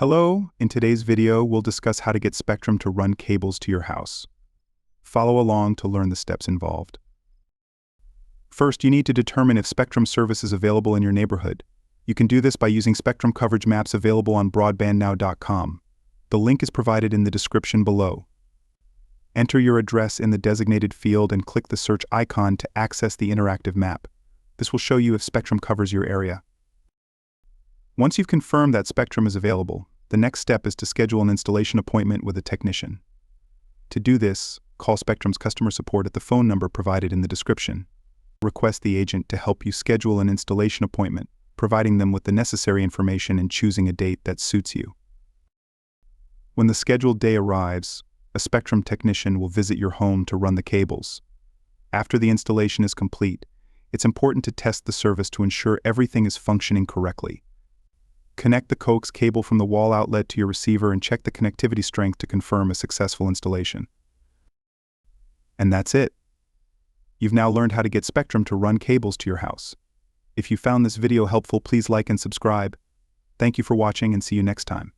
Hello, in today's video, we'll discuss how to get Spectrum to run cables to your house. Follow along to learn the steps involved. First, you need to determine if Spectrum service is available in your neighborhood. You can do this by using Spectrum coverage maps available on broadbandnow.com. The link is provided in the description below. Enter your address in the designated field and click the search icon to access the interactive map. This will show you if Spectrum covers your area. Once you've confirmed that Spectrum is available, the next step is to schedule an installation appointment with a technician. To do this, call Spectrum's customer support at the phone number provided in the description. Request the agent to help you schedule an installation appointment, providing them with the necessary information and choosing a date that suits you. When the scheduled day arrives, a Spectrum technician will visit your home to run the cables. After the installation is complete, it's important to test the service to ensure everything is functioning correctly. Connect the coax cable from the wall outlet to your receiver and check the connectivity strength to confirm a successful installation. And that's it. You've now learned how to get Spectrum to run cables to your house. If you found this video helpful, please like and subscribe. Thank you for watching and see you next time.